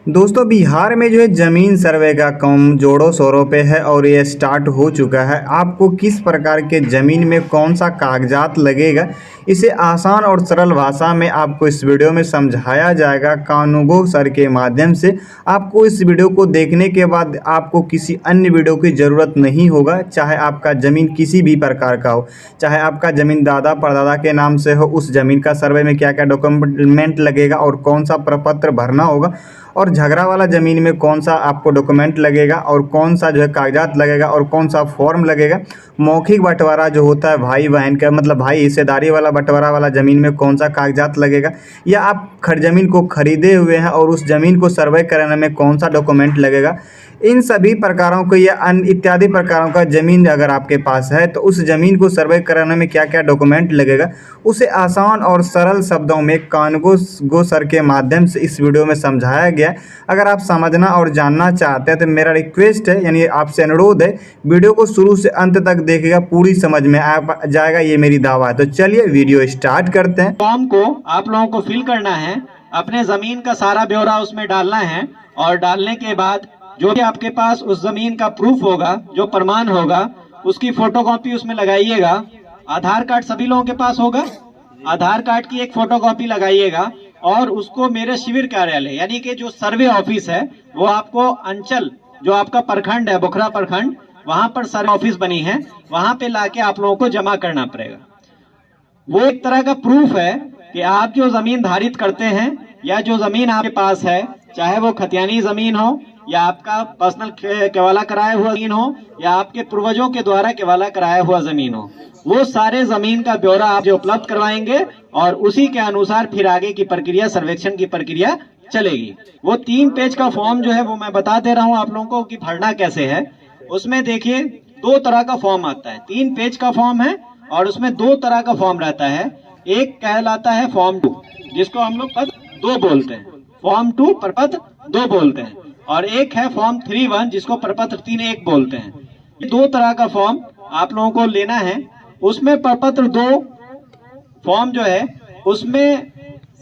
दोस्तों बिहार में जो है ज़मीन सर्वे का काम जोरों शोरों पे है और ये स्टार्ट हो चुका है। आपको किस प्रकार के ज़मीन में कौन सा कागजात लगेगा, इसे आसान और सरल भाषा में आपको इस वीडियो में समझाया जाएगा कानूगो सर के माध्यम से। आपको इस वीडियो को देखने के बाद आपको किसी अन्य वीडियो की ज़रूरत नहीं होगा। चाहे आपका ज़मीन किसी भी प्रकार का हो, चाहे आपका ज़मीन दादा परदादा के नाम से हो, उस ज़मीन का सर्वे में क्या क्या डॉक्यूमेंट लगेगा और कौन सा प्रपत्र भरना होगा, और झगड़ा वाला ज़मीन में कौन सा आपको डॉक्यूमेंट लगेगा और कौन सा जो है कागजात लगेगा और कौन सा फॉर्म लगेगा। मौखिक बंटवारा जो होता है भाई बहन का, मतलब भाई हिस्सेदारी वाला बंटवारा वाला ज़मीन में कौन सा कागजात लगेगा, या आप ज़मीन को खरीदे हुए हैं और उस ज़मीन को सर्वे कराने में कौन सा डॉक्यूमेंट लगेगा। इन सभी प्रकारों को या अन्य इत्यादि प्रकारों का ज़मीन अगर आपके पास है तो उस ज़मीन को सर्वे कराने में क्या क्या डॉक्यूमेंट लगेगा, उसे आसान और सरल शब्दों में कानूगो सर के माध्यम से इस वीडियो में समझाया गया है। अगर आप समझना और जानना चाहते हैं तो मेरा रिक्वेस्ट है, यानी आपसे अनुरोध है, वीडियो को शुरू से अंत तक देखिएगा, पूरी समझ में आ जाएगा, ये मेरी दावा है। तो चलिए वीडियो स्टार्ट करते हैं। फॉर्म को आप लोगों को फिल करना है, अपने जमीन का सारा ब्यौरा उसमें डालना है और डालने के बाद जो भी आपके पास उस जमीन का प्रूफ होगा, जो प्रमाण होगा, उसकी फोटोकॉपी उसमें लगाइएगा। आधार कार्ड सभी लोगों के पास होगा, आधार कार्ड की एक फोटोकॉपी लगाइएगा और उसको मेरे शिविर कार्यालय यानी कि जो सर्वे ऑफिस है वो आपको अंचल, जो आपका प्रखंड है बोखरा प्रखंड, वहां पर सर्वे ऑफिस बनी है, वहां पे लाके आप लोगों को जमा करना पड़ेगा। वो एक तरह का प्रूफ है कि आप जो जमीन धारित करते हैं या जो जमीन आपके पास है, चाहे वो खतियानी जमीन हो या आपका पर्सनल केवाला कराया हुआ जमीन हो या आपके पूर्वजों के द्वारा केवाला कराया हुआ जमीन हो, वो सारे जमीन का ब्यौरा आप जो उपलब्ध करवाएंगे और उसी के अनुसार फिर आगे की प्रक्रिया, सर्वेक्षण की प्रक्रिया चलेगी। वो 3 पेज का फॉर्म जो है वो मैं बता दे रहा हूँ आप लोगों को कि भरना कैसे है। उसमें देखिए 2 तरह का फॉर्म आता है, 3 पेज का फॉर्म है और उसमें 2 तरह का फॉर्म रहता है। एक कहलाता है फॉर्म 2, जिसको हम लोग पद 2 बोलते हैं, फॉर्म 2 प्रपत्र 2 बोलते हैं, और एक है फॉर्म 3-1 जिसको प्रपत्र 3-1 बोलते हैं। ये 2 तरह का फॉर्म आप लोगों को लेना है। उसमें प्रपत्र 2 फॉर्म जो है उसमें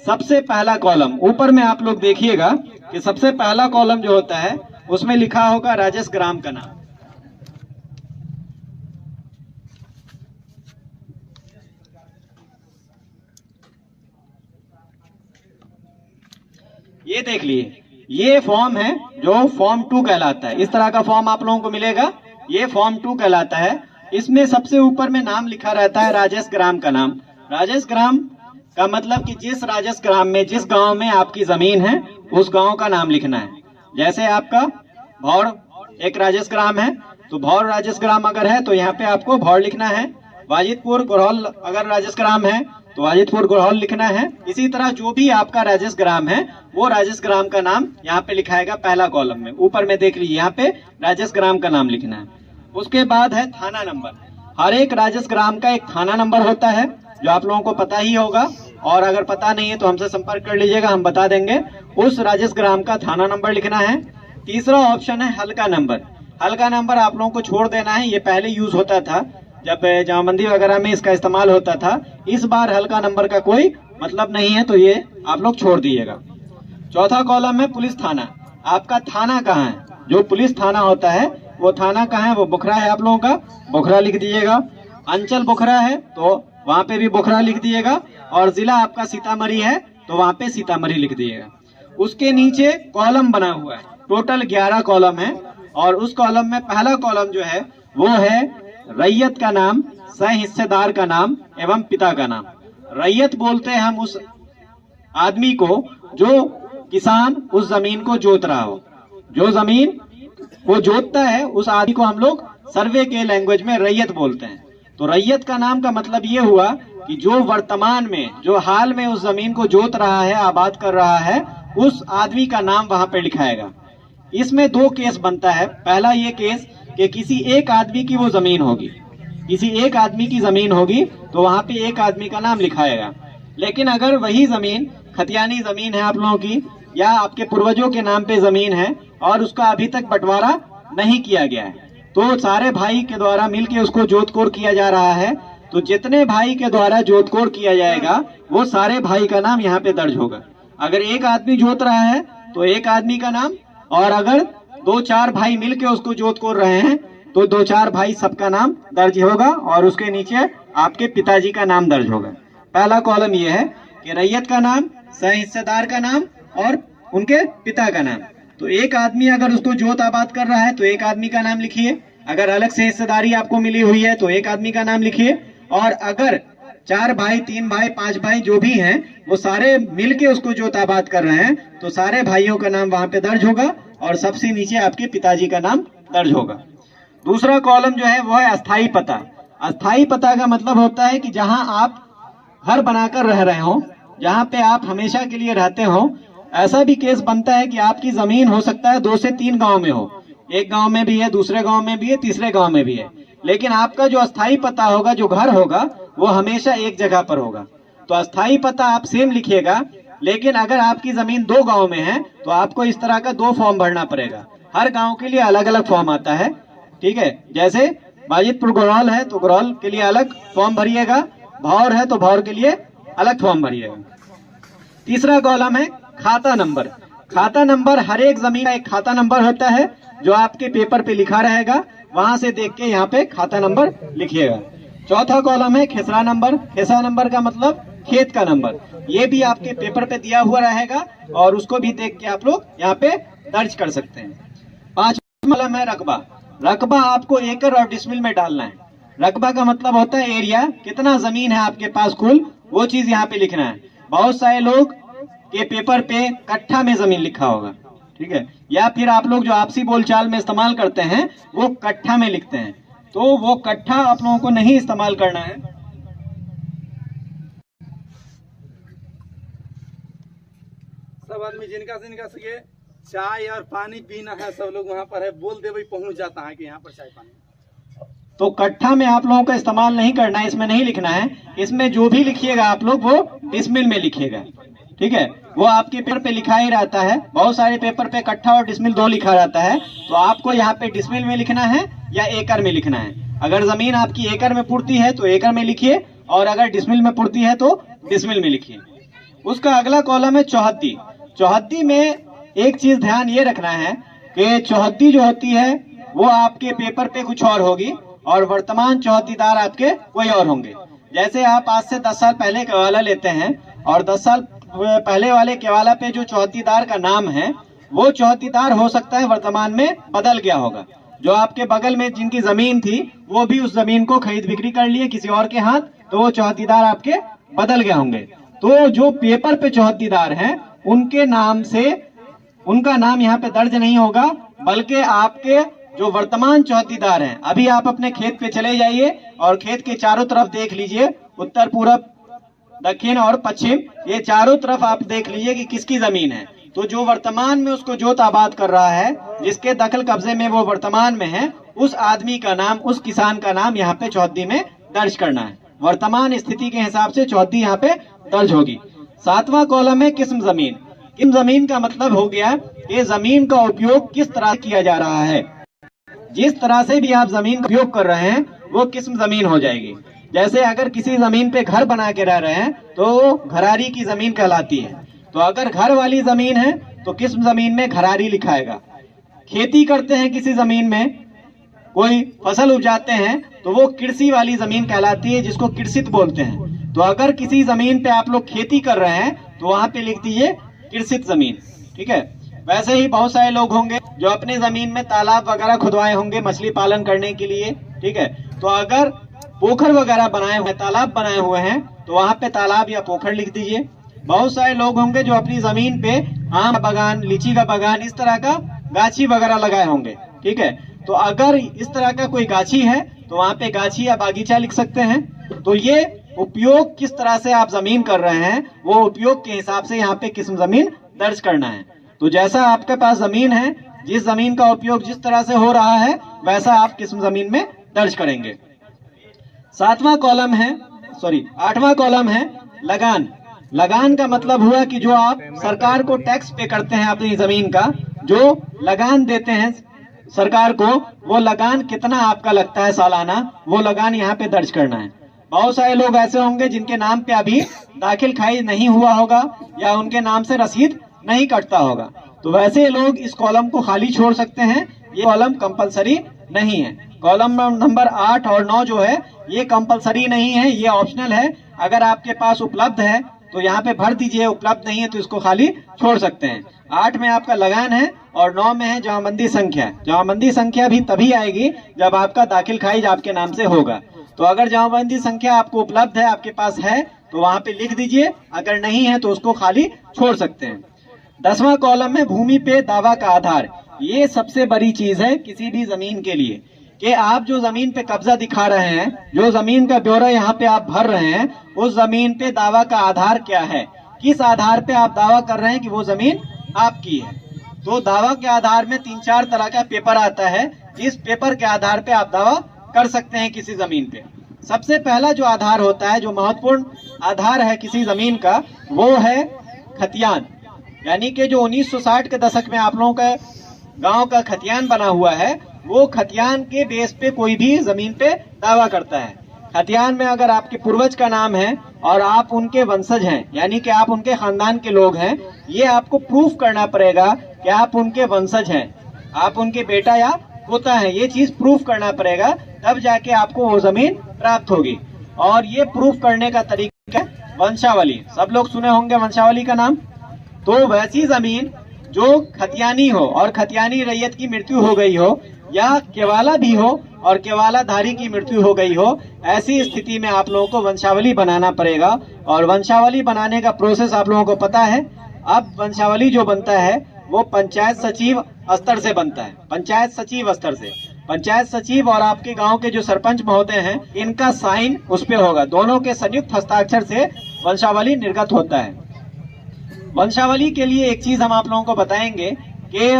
सबसे पहला कॉलम ऊपर में आप लोग देखिएगा कि सबसे पहला कॉलम जो होता है उसमें लिखा होगा राजेश ग्राम का नाम। ये देख लिए, ये फॉर्म है जो फॉर्म 2 कहलाता है। इस तरह का फॉर्म आप लोगों को मिलेगा, ये फॉर्म 2 कहलाता है। इसमें सबसे ऊपर में नाम लिखा रहता है राजेश ग्राम का नाम। राजेश ग्राम का मतलब कि जिस राजेश ग्राम में, जिस गांव में आपकी जमीन है उस गांव का नाम लिखना है। जैसे आपका भौड़ एक राजेश ग्राम है तो भौड़ राजेश ग्राम अगर है तो यहाँ पे आपको भौड़ लिखना है। वाजिदपुर गुरहल अगर राजेश ग्राम है तो वाजिदपुर गुरहल लिखना है। इसी तरह जो भी आपका राजेश ग्राम है वो राजेश ग्राम का नाम यहाँ पे लिखाएगा पहला कॉलम में। ऊपर में देख लीजिए, यहाँ पे राजेश ग्राम का नाम लिखना है। उसके बाद है थाना नंबर। हर एक राजेश ग्राम का एक थाना नंबर होता है जो आप लोगों को पता ही होगा, और अगर पता नहीं है तो हमसे संपर्क कर लीजिएगा, हम बता देंगे। उस राजेश ग्राम का थाना नंबर लिखना है। तीसरा ऑप्शन है हल्का नंबर। हल्का नंबर आप लोगों को छोड़ देना है, ये पहले यूज होता था जब जमाबंदी वगैरह में इसका इस्तेमाल होता था। इस बार हल्का नंबर का कोई मतलब नहीं है तो ये आप लोग छोड़ दीजिएगा। चौथा कॉलम है पुलिस थाना। आपका थाना कहाँ है, जो पुलिस थाना होता है वो थाना कहाँ है, वो बोखरा है आप लोगों का, बोखरा लिख दीजिएगा। अंचल बोखरा है तो वहां पे भी बोखरा लिख दिएगा, और जिला आपका सीतामढ़ी है तो वहां पे सीतामढ़ी लिख दिएगा। उसके नीचे कॉलम बना हुआ है, टोटल 11 कॉलम है, और उस कॉलम में पहला कॉलम जो है वो है रैयत का नाम, सह हिस्सेदार का नाम एवं पिता का नाम। रैयत बोलते हैं हम उस आदमी को जो किसान उस जमीन को जोत रहा हो, जो जमीन वो जोतता है उस आदमी को हम लोग सर्वे के लैंग्वेज में रैयत बोलते हैं। तो रैयत का नाम का मतलब ये हुआ कि जो वर्तमान में, जो हाल में उस जमीन को जोत रहा है, आबाद कर रहा है, उस आदमी का नाम वहां पे लिखाएगा। इसमें 2 केस बनता है। पहला ये केस कि किसी एक आदमी की वो जमीन होगी, किसी एक आदमी की जमीन होगी तो वहां पे एक आदमी का नाम लिखाएगा। लेकिन अगर वही जमीन खतियानी जमीन है आप लोगों की, या आपके पूर्वजों के नाम पे जमीन है और उसका अभी तक बंटवारा नहीं किया गया है, तो सारे भाई के द्वारा मिलके उसको जोतकोड़ किया जा रहा है, तो जितने भाई के द्वारा जोतकोड़ किया जाएगा वो सारे भाई का नाम यहाँ पे दर्ज होगा। अगर एक आदमी जोत रहा है तो एक आदमी का नाम, और अगर 2-4 भाई मिलके उसको जोत कोर रहे हैं तो 2-4 भाई सबका नाम दर्ज होगा और उसके नीचे आपके पिताजी का नाम दर्ज होगा। पहला कॉलम ये है कि रैयत का नाम, सह हिस्सेदार का नाम और उनके पिता का नाम। तो एक आदमी अगर उसको जोत आबाद कर रहा है तो एक आदमी का नाम लिखिए, अगर अलग से हिस्सेदारी आपको मिली हुई है तो एक आदमी का नाम लिखिए, और अगर 4 भाई, 3 भाई, 5 भाई जो भी हैं वो सारे मिलके उसको जोत आबाद कर रहे हैं तो सारे भाइयों का नाम वहां पे दर्ज होगा और सबसे नीचे आपके पिताजी का नाम दर्ज होगा। दूसरा कॉलम जो है वो है अस्थाई पता। अस्थाई पता का मतलब होता है कि जहां आप घर बनाकर रह रहे हो, जहां पे आप हमेशा के लिए रहते हो। ऐसा भी केस बनता है कि आपकी जमीन हो सकता है 2 से 3 गांव में हो, एक गांव में भी है, दूसरे गांव में भी है, तीसरे गांव में भी है, लेकिन आपका जो अस्थाई पता होगा, जो घर होगा, वो हमेशा एक जगह पर होगा। तो अस्थाई पता आप सेम लिखिएगा, लेकिन अगर आपकी जमीन 2 गांव में है तो आपको इस तरह का 2 फॉर्म भरना पड़ेगा। हर गांव के लिए अलग अलग फॉर्म आता है, ठीक है। जैसे बाजितपुर गुरौल है तो गुरौल के लिए अलग फॉर्म भरिएगा, भौर है तो भौर के लिए अलग फॉर्म भरिएगा। तीसरा कॉलम है खाता नंबर। खाता नंबर, हर एक जमीन का एक खाता नंबर होता है जो आपके पेपर पे लिखा रहेगा, वहां से देख के यहाँ पे खाता नंबर लिखिएगा। चौथा कॉलम है खेसरा नंबर। खेसरा नंबर का मतलब खेत का नंबर, ये भी आपके पेपर पे दिया हुआ रहेगा और उसको भी देख के आप लोग यहाँ पे दर्ज कर सकते हैं। 5वां कॉलम है रकबा। रकबा आपको एकड़ और डिसमिल में डालना है। रकबा का मतलब होता है एरिया, कितना जमीन है आपके पास कुल, वो चीज यहाँ पे लिखना है। बहुत सारे लोग के पेपर पे कट्ठा में जमीन लिखा होगा, ठीक है, या फिर आप लोग जो आपसी बोलचाल में इस्तेमाल करते हैं वो कट्ठा में लिखते हैं, तो वो कट्ठा आप लोगों को नहीं इस्तेमाल करना है। सब आदमी जिनका से चाय और पानी पीना है, सब लोग वहाँ पर है, बोल दे भाई पहुँच जाता है कि यहाँ पर चाय पानी। तो कट्ठा में आप लोगों का इस्तेमाल नहीं करना है, इसमें नहीं लिखना है। इसमें जो भी लिखिएगा आप लोग वो डिसमिल में लिखिएगा, ठीक है। वो आपके पेपर पे लिखा ही रहता है, बहुत सारे पेपर पे कट्ठा और डिसमिल 2 लिखा रहता है, तो आपको यहाँ पे डिसमिल में लिखना है या एकड़ में लिखना है। अगर जमीन आपकी एकड़ में पुरती है तो एकड़ में लिखिए, और अगर डिसमिल में पुरती है तो डिसमिल में लिखिए। उसका अगला कॉलम है चौहद्दी। चौहद्दी में एक चीज ध्यान ये रखना है कि चौहद्दी जो होती है वो आपके पेपर पे कुछ और होगी और वर्तमान चौहद्दीदार आपके कोई और होंगे। जैसे आप आज से 10 साल पहले केवाला लेते हैं और 10 साल पहले वाले केवाला पे जो चौहद्दीदार का नाम है वो चौहद्दीदार हो सकता है वर्तमान में बदल गया होगा। जो आपके बगल में जिनकी जमीन थी वो भी उस जमीन को खरीद बिक्री कर लिए किसी और के हाथ, तो वो चौहद्दीदार आपके बदल गए होंगे। तो जो पेपर पे चौहद्दीदार हैं उनके नाम से उनका नाम यहाँ पे दर्ज नहीं होगा, बल्कि आपके जो वर्तमान चौहद्दीदार हैं, अभी आप अपने खेत पे चले जाइए और खेत के चारों तरफ देख लीजिए, उत्तर, पूरब, दक्षिण और पश्चिम, ये चारों तरफ आप देख लीजिए कि किसकी जमीन है। तो जो वर्तमान में उसको जोत आबाद कर रहा है, जिसके दखल कब्जे में वो वर्तमान में है, उस आदमी का नाम, उस किसान का नाम यहाँ पे चौहद्दी में दर्ज करना है। वर्तमान स्थिति के हिसाब से चौहद्दी यहाँ पे दर्ज होगी। 7वां कॉलम है किस्म जमीन। किस्म जमीन का मतलब हो गया कि जमीन का उपयोग किस तरह किया जा रहा है। जिस तरह से भी आप जमीन का उपयोग कर रहे हैं वो किस्म जमीन हो जाएगी। जैसे अगर किसी जमीन पे घर बना के रह रहे हैं तो घरारी की जमीन कहलाती है। तो अगर घर वाली जमीन है तो किस्म जमीन में घरारी लिखाएगा। खेती करते हैं किसी जमीन में, कोई फसल उपजाते हैं तो वो कृषि वाली जमीन कहलाती है, जिसको कृषित बोलते हैं। तो अगर किसी जमीन पे आप लोग खेती कर रहे हैं तो वहां पे लिख दीजिए कृषित जमीन, ठीक है। वैसे ही बहुत सारे लोग होंगे जो अपनी जमीन में तालाब वगैरह खुदवाए होंगे मछली पालन करने के लिए, ठीक है। तो अगर पोखर वगैरह बनाए हुए, तालाब बनाए हुए हैं तो वहां पे तालाब या पोखर लिख दीजिए। बहुत सारे लोग होंगे जो अपनी जमीन पे आम बागान, लीची का बागान, इस तरह का गाछी वगैरह लगाए होंगे, ठीक है। तो अगर इस तरह का कोई गाछी है तो वहां पे गाछी या बागीचा लिख सकते हैं। तो ये उपयोग किस तरह से आप जमीन कर रहे हैं वो उपयोग के हिसाब से यहाँ पे किस्म जमीन दर्ज करना है। तो जैसा आपके पास जमीन है, जिस जमीन का उपयोग जिस तरह से हो रहा है वैसा आप किस्म जमीन में दर्ज करेंगे। 8वां कॉलम है लगान। लगान का मतलब हुआ कि जो आप सरकार को टैक्स पे करते हैं अपनी जमीन का, जो लगान देते हैं सरकार को, वो लगान कितना आपका लगता है सालाना, वो लगान यहाँ पे दर्ज करना है। बहुत सारे लोग ऐसे होंगे जिनके नाम पे अभी दाखिल खारिज नहीं हुआ होगा या उनके नाम से रसीद नहीं कटता होगा, तो वैसे लोग इस कॉलम को खाली छोड़ सकते हैं, ये कॉलम कंपलसरी नहीं है। कॉलम नंबर 8 और 9 जो है ये कंपलसरी नहीं है, ये ऑप्शनल है। अगर आपके पास उपलब्ध है तो यहाँ पे भर दीजिए, उपलब्ध नहीं है तो इसको खाली छोड़ सकते हैं। 8 में आपका लगान है और 9 में है जमाबंदी संख्या। जमाबंदी संख्या भी तभी आएगी जब आपका दाखिल खारिज आपके नाम से होगा। तो अगर जमाबंदी संख्या आपको उपलब्ध है, आपके पास है, तो वहां पे लिख दीजिए, अगर नहीं है तो उसको खाली छोड़ सकते हैं। 10वां कॉलम है भूमि पे दावा का आधार। ये सबसे बड़ी चीज है किसी भी जमीन के लिए कि आप जो जमीन पे कब्जा दिखा रहे हैं, जो जमीन का ब्यौरा यहाँ पे आप भर रहे हैं, उस जमीन पे दावा का आधार क्या है, किस आधार पे आप दावा कर रहे हैं कि वो जमीन आपकी है। तो दावा के आधार में 3-4 तरह का पेपर आता है, जिस पेपर के आधार पे आप दावा कर सकते हैं किसी जमीन पे। सबसे पहला जो आधार होता है, जो महत्वपूर्ण आधार है किसी जमीन का, वो है खतियान। यानी कि जो 1960 के दशक में आप लोगों का गांव का खतियान बना हुआ है, वो खतियान के बेस पे कोई भी जमीन पे दावा करता है। खतियान में अगर आपके पूर्वज का नाम है और आप उनके वंशज हैं, यानी कि आप उनके खानदान के लोग हैं, ये आपको प्रूफ करना पड़ेगा कि आप उनके वंशज हैं, आप उनके बेटा या पोता है, ये चीज प्रूफ करना पड़ेगा, तब जाके आपको वो जमीन प्राप्त होगी। और ये प्रूफ करने का तरीका है वंशावली। सब लोग सुने होंगे वंशावली का नाम। तो वैसी जमीन जो खतियानी हो और खतियानी रैयत की मृत्यु हो गई हो, या केवाला भी हो और केवालाधारी की मृत्यु हो गई हो, ऐसी स्थिति में आप लोगों को वंशावली बनाना पड़ेगा। और वंशावली बनाने का प्रोसेस आप लोगों को पता है। अब वंशावली जो बनता है वो पंचायत सचिव स्तर से बनता है, पंचायत सचिव स्तर से। पंचायत सचिव और आपके गांव के जो सरपंच महोदय हैं, इनका साइन उस पे होगा, दोनों के संयुक्त हस्ताक्षर से वंशावली निर्गत होता है। वंशावली के लिए एक चीज हम आप लोगों को बताएंगे कि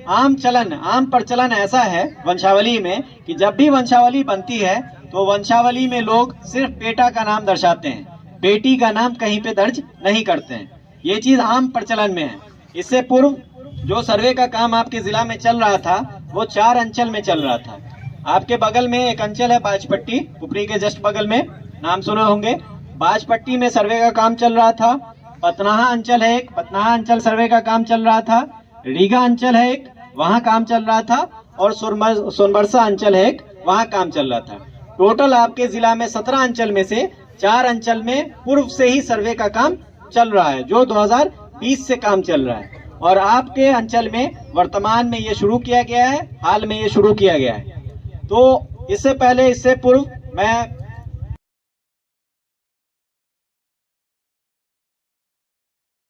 आम प्रचलन ऐसा है वंशावली में कि जब भी वंशावली बनती है तो वंशावली में लोग सिर्फ बेटा का नाम दर्शाते हैं, बेटी का नाम कहीं पे दर्ज नहीं करते हैं। ये चीज आम प्रचलन में है। इससे पूर्व जो सर्वे का काम आपके जिला में चल रहा था वो 4 अंचल में चल रहा था। आपके बगल में एक अंचल है बाजपट्टी, उपरी के जस्ट बगल में, नाम सुने होंगे। बाजपट्टी में सर्वे का काम चल रहा था। पतनाहा अंचल है एक, पतनाहा अंचल सर्वे का काम चल रहा था। रीगा अंचल है एक, वहाँ काम चल रहा था। और सोनबरसा अंचल है एक, वहाँ काम चल रहा था। टोटल आपके जिला में 17 अंचल में से 4 अंचल में पूर्व से ही सर्वे का काम चल रहा है, जो 2020 से काम चल रहा है। और आपके अंचल में वर्तमान में ये शुरू किया गया है, हाल में ये शुरू किया गया है। तो इससे पहले, इससे पूर्व मैं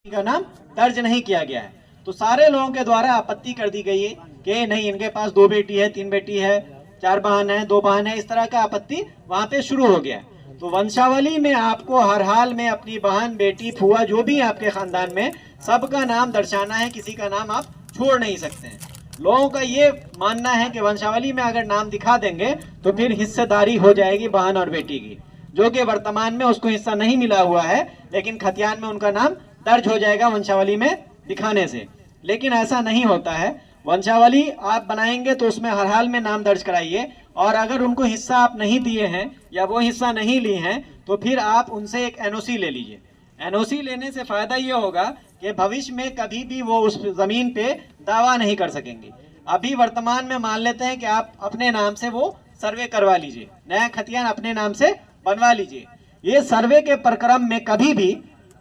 का नाम दर्ज नहीं किया गया है, तो सारे लोगों के द्वारा आपत्ति कर दी गई है कि नहीं, इनके पास 2 बेटी है, 3 बेटी है, 4 बहन है, 2 बहन है, इस तरह का आपत्ति वहां पे शुरू हो गया। तो वंशावली में आपको हर हाल में अपनी बहन, बेटी, फुआ जो भी है आपके खानदान में, सबका नाम दर्शाना है, किसी का नाम आप छोड़ नहीं सकते हैं। लोगों का ये मानना है कि वंशावली में अगर नाम दिखा देंगे तो फिर हिस्सेदारी हो जाएगी बहन और बेटी की, जो कि वर्तमान में उसको हिस्सा नहीं मिला हुआ है, लेकिन खतियान में उनका नाम दर्ज हो जाएगा वंशावली में दिखाने से। लेकिन ऐसा नहीं होता है। वंशावली आप बनाएंगे तो उसमें हर हाल में नाम दर्ज कराइए, और अगर उनको हिस्सा आप नहीं दिए हैं या वो हिस्सा नहीं लिए हैं तो फिर आप उनसे एक एनओसी ले लीजिए। एनओसी लेने से फायदा ये होगा कि भविष्य में कभी भी वो उस जमीन पे दावा नहीं कर सकेंगे। अभी वर्तमान में मान लेते हैं कि आप अपने नाम से वो सर्वे करवा लीजिए, नया खतियान अपने नाम से बनवा लीजिए। ये सर्वे के प्रक्रम में कभी भी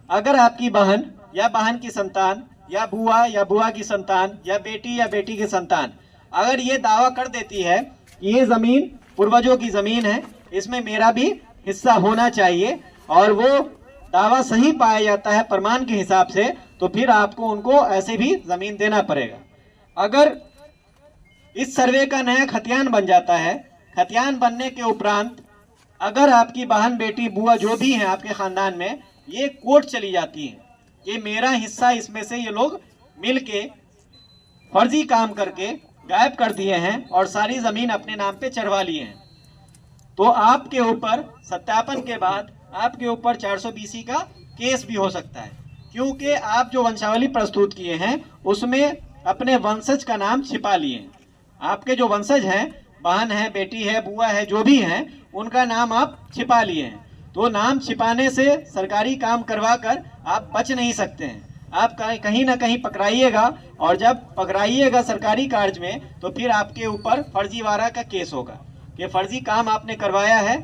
अगर आपकी बहन या बहन की संतान या बुआ की संतान या बेटी की संतान अगर ये दावा कर देती है कि ये जमीन पूर्वजों की जमीन है, इसमें मेरा भी हिस्सा होना चाहिए, और वो दावा सही पाया जाता है प्रमाण के हिसाब से, तो फिर आपको उनको ऐसे भी जमीन देना पड़ेगा। अगर इस सर्वे का नया खतियान बन जाता है, खतियान बनने के उपरांत अगर आपकी बहन, बेटी, बुआ जो भी हैं आपके खानदान में, ये कोर्ट चली जाती है कि मेरा हिस्सा इसमें से ये लोग मिलके फर्जी काम करके गायब कर दिए हैं और सारी जमीन अपने नाम पे चढ़वा लिए हैं, तो आपके ऊपर सत्यापन के बाद आपके ऊपर 420 का केस भी हो सकता है, क्योंकि आप जो वंशावली प्रस्तुत किए हैं उसमें अपने वंशज का नाम छिपा लिए हैं। आपके जो वंशज हैं, बहन है, बेटी है, बुआ है, जो भी हैं, उनका नाम आप छिपा लिए हैं। तो नाम छिपाने से सरकारी काम करवा कर आप बच नहीं सकते हैं। आप कहीं ना कहीं पकड़ाइएगा, और जब पकड़ाइएगा सरकारी कार्य में तो फिर आपके ऊपर फर्जीवाड़ा का केस होगा कि फर्जी काम आपने करवाया है।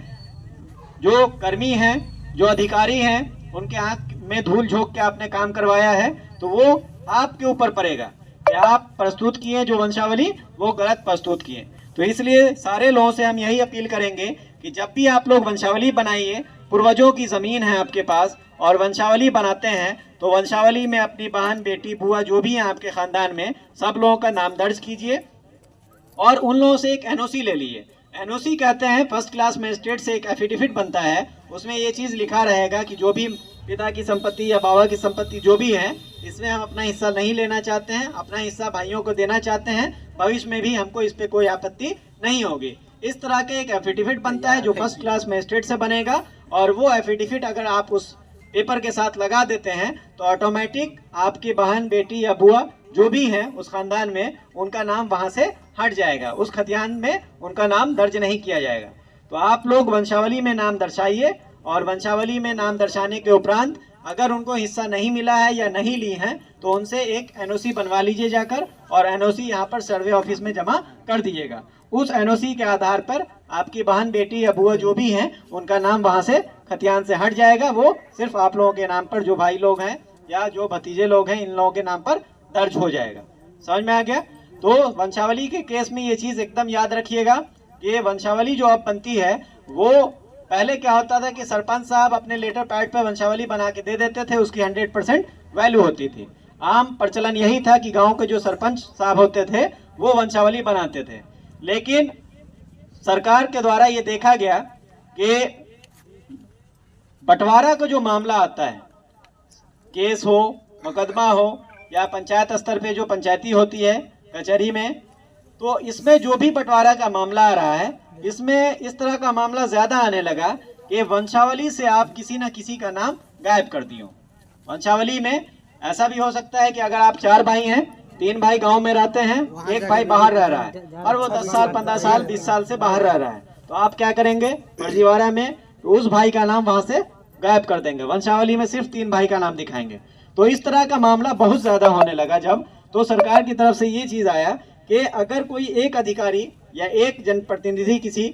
जो कर्मी हैं, जो अधिकारी हैं, उनके आंख में धूल झोंक के आपने काम करवाया है, तो वो आपके ऊपर पड़ेगा कि आप प्रस्तुत किए जो वंशावली वो गलत प्रस्तुत किए। तो इसलिए सारे लोगों से हम यही अपील करेंगे कि जब भी आप लोग वंशावली बनाइए, पूर्वजों की ज़मीन है आपके पास और वंशावली बनाते हैं, तो वंशावली में अपनी बहन, बेटी, बुआ जो भी हैं आपके ख़ानदान में, सब लोगों का नाम दर्ज कीजिए और उन लोगों से एक एनओसी ले लीजिए। एनओसी कहते हैं फर्स्ट क्लास मजिस्ट्रेट से एक एफिडेविट बनता है, उसमें ये चीज़ लिखा रहेगा कि जो भी पिता की संपत्ति या बाबा की संपत्ति जो भी है, इसमें हम अपना हिस्सा नहीं लेना चाहते हैं, अपना हिस्सा भाइयों को देना चाहते हैं, भविष्य में भी हमको इस पे कोई आपत्ति नहीं होगी। इस तरह के एक एफिडेविट बनता है जो फर्स्ट क्लास मजिस्ट्रेट से बनेगा, और वो एफिडेविट अगर आप उस पेपर के साथ लगा देते हैं तो ऑटोमेटिक आपकी बहन, बेटी या बुआ जो भी हैं उस खानदान में, उनका नाम वहां से हट जाएगा, उस खतियान में उनका नाम दर्ज नहीं किया जाएगा। तो आप लोग वंशावली में नाम दर्शाइए, और वंशावली में नाम दर्शाने के उपरांत अगर उनको हिस्सा नहीं मिला है या नहीं ली है तो उनसे एक एनओसी बनवा लीजिए जाकर, और एनओसी यहाँ पर सर्वे ऑफिस में जमा कर दीजिएगा। उस एनओसी के आधार पर आपकी बहन, बेटी या बुआ जो भी हैं उनका नाम वहाँ से खतियान से हट जाएगा। वो सिर्फ आप लोगों के नाम पर, जो भाई लोग हैं या जो भतीजे लोग हैं, इन लोगों के नाम पर दर्ज हो जाएगा। समझ में आ गया? तो वंशावली के केस में ये चीज़ एकदम याद रखिएगा कि वंशावली जो अब बनती है, वो पहले क्या होता था कि सरपंच साहब अपने लेटर पैड पे वंशावली बना के दे देते थे, उसकी 100% वैल्यू होती थी। आम प्रचलन यही था कि गांव के जो सरपंच साहब होते थे वो वंशावली बनाते थे, लेकिन सरकार के द्वारा ये देखा गया कि बंटवारा का जो मामला आता है, केस हो, मुकदमा हो या पंचायत स्तर पे जो पंचायती होती है कचहरी में, तो इसमें जो भी बंटवारा का मामला आ रहा है, इसमें इस तरह का मामला ज़्यादा आने लगा कि वंशावली से आप किसी न किसी का नाम गायब कर दियो। वंशावली में ऐसा भी हो सकता है कि अगर आप 4 भाई हैं, 3 भाई गांव में रहते हैं, एक भाई बाहर रह रहा है और वो 10 साल, 15 साल, 20 साल से बाहर रह रहा है, तो आप क्या करेंगे फर्जीवाड़ा में, तो उस भाई का नाम वहां से गायब कर देंगे। वंशावली में सिर्फ 3 भाई का नाम दिखाएंगे। तो इस तरह का मामला बहुत ज़्यादा होने लगा जब, तो सरकार की तरफ से ये चीज़ आया कि अगर कोई एक अधिकारी या एक जनप्रतिनिधि किसी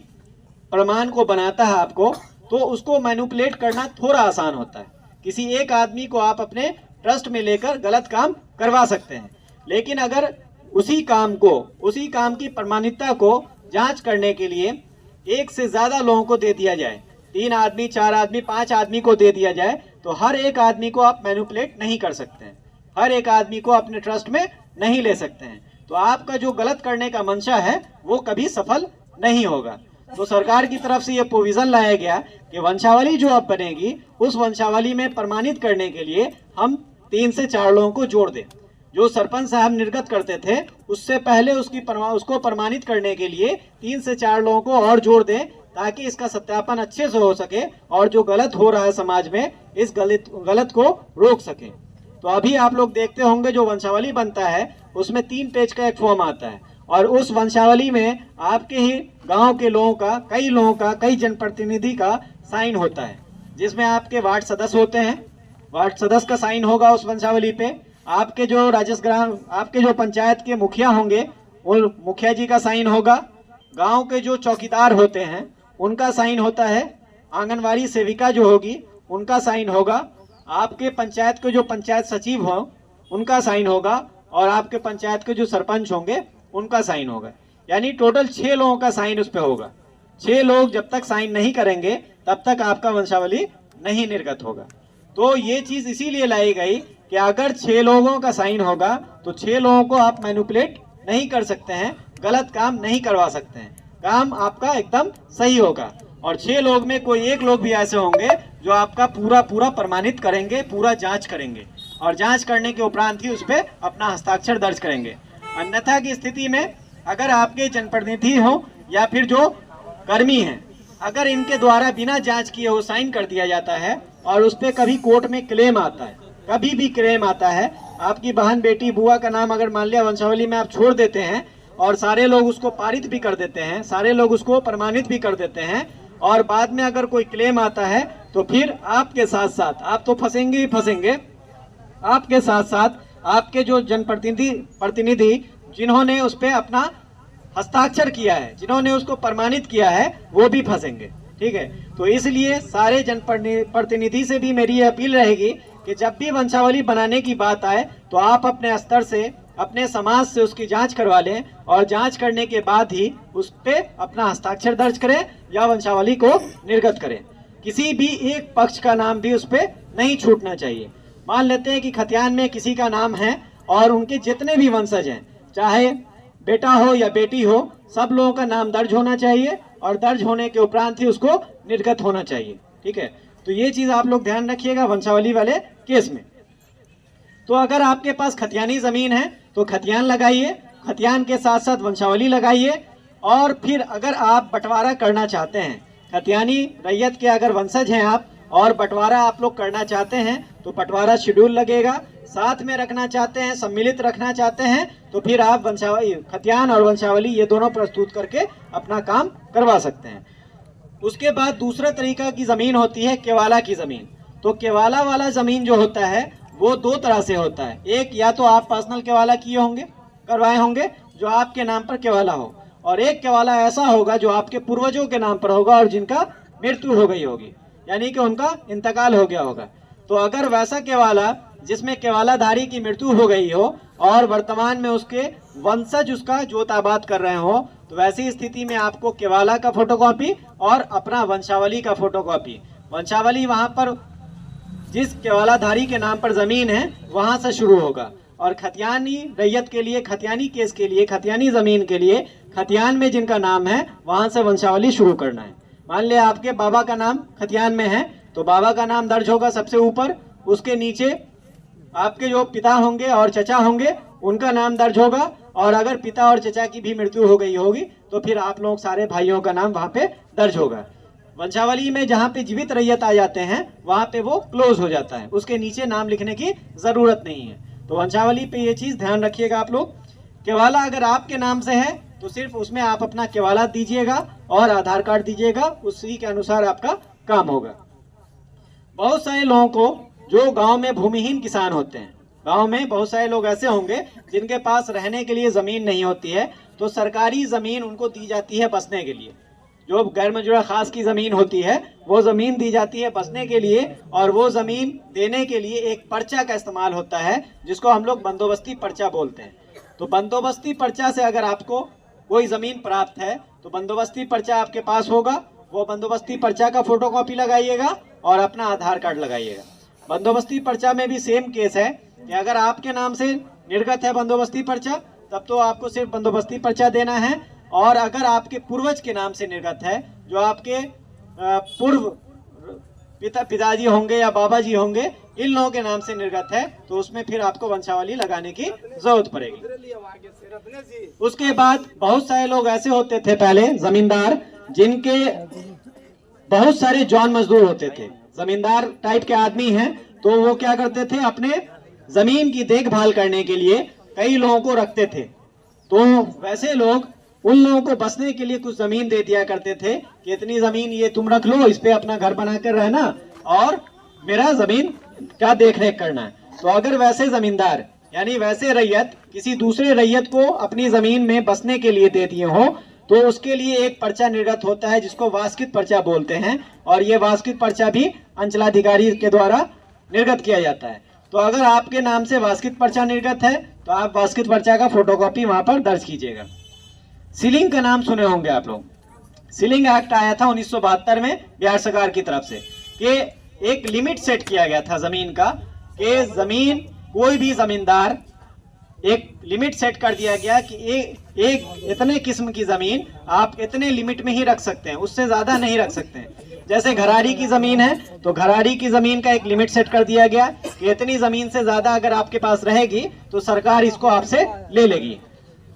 प्रमाण को बनाता है आपको, तो उसको मैनिपुलेट करना थोड़ा आसान होता है। किसी एक आदमी को आप अपने ट्रस्ट में लेकर गलत काम करवा सकते हैं, लेकिन अगर उसी काम की प्रमाणिकता को जांच करने के लिए एक से ज़्यादा लोगों को दे दिया जाए, 3 आदमी, 4 आदमी, 5 आदमी को दे दिया जाए, तो हर एक आदमी को आप मैनिपुलेट नहीं कर सकते हैं, हर एक आदमी को अपने ट्रस्ट में नहीं ले सकते हैं। तो आपका जो गलत करने का मंशा है वो कभी सफल नहीं होगा। तो सरकार की तरफ से ये प्रोविज़न लाया गया कि वंशावली जो अब बनेगी, उस वंशावली में प्रमाणित करने के लिए हम 3 से 4 लोगों को जोड़ दें। जो सरपंच साहब निर्गत करते थे, उससे पहले उसको प्रमाणित करने के लिए 3 से 4 लोगों को और जोड़ दें, ताकि इसका सत्यापन अच्छे से हो सके और जो गलत हो रहा है समाज में, इस गलत को रोक सकें। तो अभी आप लोग देखते होंगे जो वंशावली बनता है उसमें 3 पेज का एक फॉर्म आता है, और उस वंशावली में आपके ही गांव के लोगों का, कई लोगों का, कई जनप्रतिनिधि का साइन होता है, जिसमें आपके वार्ड सदस्य होते हैं, वार्ड सदस्य का साइन होगा उस वंशावली पे। आपके जो आपके जो पंचायत के मुखिया होंगे, वो मुखिया जी का साइन होगा। गांव के जो चौकीदार होते हैं उनका साइन होता है। आंगनवाड़ी सेविका जो होगी उनका साइन होगा। आपके पंचायत के जो पंचायत सचिव हों उनका साइन होगा, और आपके पंचायत के जो सरपंच होंगे उनका साइन होगा। यानी टोटल 6 लोगों का साइन उस पर होगा। 6 लोग जब तक साइन नहीं करेंगे तब तक आपका वंशावली नहीं निर्गत होगा। तो ये चीज़ इसीलिए लाई गई कि अगर 6 लोगों का साइन होगा तो 6 लोगों को आप मैनिपुलेट नहीं कर सकते हैं, गलत काम नहीं करवा सकते हैं, काम आपका एकदम सही होगा। और 6 लोग में कोई एक लोग भी ऐसे होंगे जो आपका पूरा प्रमाणित करेंगे, पूरा जांच करेंगे, और जांच करने के उपरांत ही उस पर अपना हस्ताक्षर दर्ज करेंगे। अन्यथा की स्थिति में अगर आपके जनप्रतिनिधि हो या फिर जो कर्मी हैं, अगर इनके द्वारा बिना जांच किए वो साइन कर दिया जाता है और उस पर कभी कोर्ट में क्लेम आता है, कभी भी क्लेम आता है, आपकी बहन, बेटी, बुआ का नाम अगर मान लिया वंशावली में आप छोड़ देते हैं और सारे लोग उसको पारित भी कर देते हैं, सारे लोग उसको प्रमाणित भी कर देते हैं, और बाद में अगर कोई क्लेम आता है तो फिर आपके साथ साथ आप तो फंसेंगे ही फंसेंगे, आपके साथ साथ आपके जो प्रतिनिधि जिन्होंने उस पर अपना हस्ताक्षर किया है, जिन्होंने उसको प्रमाणित किया है, वो भी फंसेंगे। ठीक है, तो इसलिए सारे जनप्रतिनिधि से भी मेरी ये अपील रहेगी कि जब भी वंशावली बनाने की बात आए तो आप अपने स्तर से, अपने समाज से उसकी जांच करवा लें और जांच करने के बाद ही उस पे अपना हस्ताक्षर दर्ज करें या वंशावली को निर्गत करें। किसी भी एक पक्ष का नाम भी उस पे नहीं छूटना चाहिए। मान लेते हैं कि खतियान में किसी का नाम है और उनके जितने भी वंशज हैं, चाहे बेटा हो या बेटी हो, सब लोगों का नाम दर्ज होना चाहिए और दर्ज होने के उपरांत ही उसको निर्गत होना चाहिए। ठीक है, तो ये चीज आप लोग ध्यान रखिएगा वंशावली वाले केस में। तो अगर आपके पास खतियानी जमीन है तो खतियान लगाइए, खतियान के साथ साथ वंशावली लगाइए। और फिर अगर आप बंटवारा करना चाहते हैं, खतियानी रैयत के अगर वंशज हैं आप और बंटवारा आप लोग करना चाहते हैं तो बंटवारा शेड्यूल लगेगा। साथ में रखना चाहते हैं, सम्मिलित रखना चाहते हैं, तो फिर आप वंशावली, खतियान और वंशावली ये दोनों प्रस्तुत करके अपना काम करवा सकते हैं। उसके बाद दूसरा तरीका की ज़मीन होती है केवाला की ज़मीन। तो केवाला वाला ज़मीन जो होता है वो दो तरह से होता है। एक, या तो आप पर्सनल केवाला किए होंगे, करवाए होंगे जो आपके नाम पर केवाला हो, और एक केवाला ऐसा होगा जो आपके पूर्वजों के नाम पर होगा और जिनका मृत्यु हो गई होगी, यानी कि उनका इंतकाल हो गया होगा। तो अगर वैसा केवाला जिसमें केवालाधारी की मृत्यु हो गई हो और वर्तमान में उसके वंशज उसका जोत आबाद कर रहे हो, तो वैसी स्थिति में आपको केवाला का फोटोकॉपी और अपना वंशावली का फोटोकॉपी, वंशावली वहां पर जिस केवालाधारी के नाम पर जमीन है वहां से शुरू होगा, और खतियानी रैयत के लिए, खतियानी केस के लिए, खतियानी जमीन के लिए खतियान में जिनका नाम है वहां से वंशावली शुरू करना है। मान लिया आपके बाबा का नाम खतियान में है तो बाबा का नाम दर्ज होगा सबसे ऊपर, उसके नीचे आपके जो पिता होंगे और चचा होंगे उनका नाम दर्ज होगा, और अगर पिता और चचा की भी मृत्यु हो गई होगी तो फिर आप लोग सारे भाइयों का नाम वहां पे दर्ज होगा। वंशावली में जहाँ पे जीवित रैयत आ जाते हैं वहां पे वो क्लोज हो जाता है, उसके नीचे नाम लिखने की जरूरत नहीं है। तो वंशावली पे ये चीज ध्यान रखिएगा आप लोग। केवाला अगर आपके नाम से है तो सिर्फ उसमें आप अपना केवाला दीजिएगा और आधार कार्ड दीजिएगा, उसी के अनुसार आपका काम होगा। बहुत सारे लोगों को जो गांव में भूमिहीन किसान होते हैं, गांव में बहुत सारे लोग ऐसे होंगे जिनके पास रहने के लिए जमीन नहीं होती है, तो सरकारी जमीन उनको दी जाती है बसने के लिए। जो गैर मंजूरा खास की जमीन होती है वो जमीन दी जाती है बसने के लिए, और वो जमीन देने के लिए एक पर्चा का इस्तेमाल होता है जिसको हम लोग बंदोबस्ती पर्चा बोलते हैं। तो बंदोबस्ती पर्चा से अगर आपको कोई जमीन प्राप्त है तो बंदोबस्ती पर्चा आपके पास होगा, वो बंदोबस्ती पर्चा का फोटोकॉपी लगाइएगा और अपना आधार कार्ड लगाइएगा। बंदोबस्ती पर्चा में भी सेम केस है कि अगर आपके नाम से निर्गत है बंदोबस्ती पर्चा तब तो आपको सिर्फ बंदोबस्ती पर्चा देना है, और अगर आपके पूर्वज के नाम से निर्गत है, जो आपके पूर्व पिताजी होंगे या बाबा जी होंगे, इन लोगों के नाम से निर्गत है, तो उसमें फिर आपको वंशावली लगाने की जरूरत पड़ेगी। उसके बाद बहुत सारे लोग ऐसे होते थे पहले जमींदार, जिनके बहुत सारे जॉन मजदूर होते थे, जमींदार टाइप के आदमी हैं, तो वो क्या करते थे, अपने जमीन की देखभाल करने के लिए कई लोगों को रखते थे। तो वैसे लोग उन लोगों को बसने के लिए कुछ जमीन दे दिया करते थे कि इतनी जमीन ये तुम रख लो, इस पे अपना घर बनाकर रहना और मेरा जमीन का देख रेख करना है। तो अगर वैसे जमींदार यानी वैसे रैयत किसी दूसरे रैयत को अपनी जमीन में बसने के लिए दे दिए हो तो उसके लिए एक पर्चा निर्गत होता है जिसको वास्कित पर्चा बोलते हैं, और ये वास्कित पर्चा भी अंचलाधिकारी के द्वारा निर्गत किया जाता है। तो अगर आपके नाम से वास्कित पर्चा निर्गत है तो आप वास्कित पर्चा का फोटोकॉपी वहां पर दर्ज कीजिएगा। सीलिंग का नाम सुने होंगे आप लोग। सीलिंग एक्ट आया था 1972 में बिहार सरकार की तरफ से, कि एक लिमिट सेट किया गया था जमीन का, कि जमीन कोई भी जमींदार, एक लिमिट सेट कर दिया गया कि एक इतने किस्म की जमीन आप इतने लिमिट में ही रख सकते हैं, उससे ज्यादा नहीं रख सकते हैं। जैसे घरारी की जमीन है तो घरारी की जमीन का एक लिमिट सेट कर दिया गया कि इतनी जमीन से ज्यादा अगर आपके पास रहेगी तो सरकार इसको आपसे ले लेगी।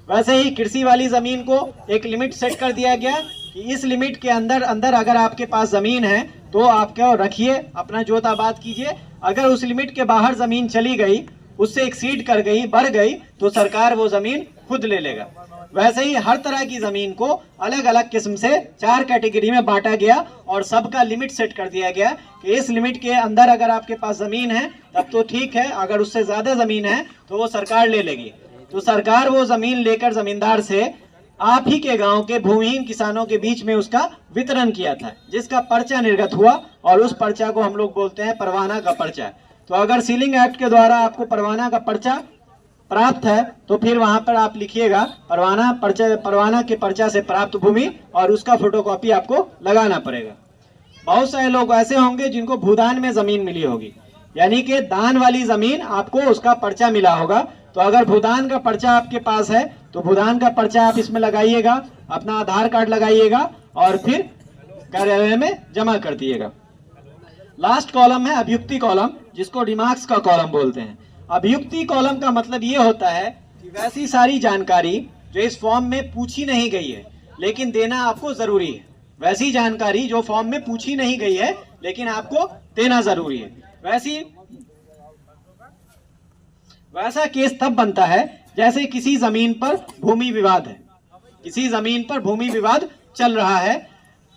वैसे ही कृषि वाली जमीन को एक लिमिट सेट कर दिया गया कि इस लिमिट के अंदर अगर आपके पास जमीन है तो आप क्या रखिए, अपना जोत आबाद कीजिए। अगर उस लिमिट के बाहर जमीन चली गई, उससे एक्सीड कर गई, बढ़ गई, तो सरकार वो जमीन खुद ले लेगा। वैसे ही हर तरह की जमीन को अलग अलग किस्म से 4 कैटेगरी में बांटा गया और सबका लिमिट सेट कर दिया गया कि इस लिमिट के अंदर अगर आपके पास जमीन है तब तो ठीक है, अगर उससे ज्यादा जमीन है तो वो सरकार ले लेगी। तो सरकार वो जमीन लेकर जमींदार से आप ही के गांव के भूमिहीन किसानों के बीच में उसका वितरण किया था, जिसका पर्चा निर्गत हुआ और उस पर्चा को हम लोग बोलते हैं परवाना का पर्चा। तो अगर सीलिंग एक्ट के द्वारा आपको परवाना का पर्चा प्राप्त है तो फिर वहां पर आप लिखिएगा परवाना के पर्चा से प्राप्त भूमि और उसका फोटोकॉपी आपको लगाना पड़ेगा। बहुत सारे लोग ऐसे होंगे जिनको भूदान में जमीन मिली होगी, यानी कि दान वाली जमीन आपको उसका पर्चा मिला होगा। तो अगर भूदान का पर्चा आपके पास है तो भूदान का पर्चा आप इसमें लगाइएगा, अपना आधार कार्ड लगाइएगा और फिर कार्यालय में जमा कर दिएगा। लास्ट कॉलम है अभियुक्ति कॉलम, जिसको रिमार्क्स का कॉलम बोलते हैं। अभियुक्ति कॉलम का मतलब ये होता है कि वैसी सारी जानकारी जो इस फॉर्म में पूछी नहीं गई है लेकिन देना आपको जरूरी है, वैसी जानकारी जो फॉर्म में पूछी नहीं गई है लेकिन आपको देना जरूरी है। वैसा केस तब बनता है जैसे किसी जमीन पर भूमि विवाद है, किसी जमीन पर भूमि विवाद चल रहा है,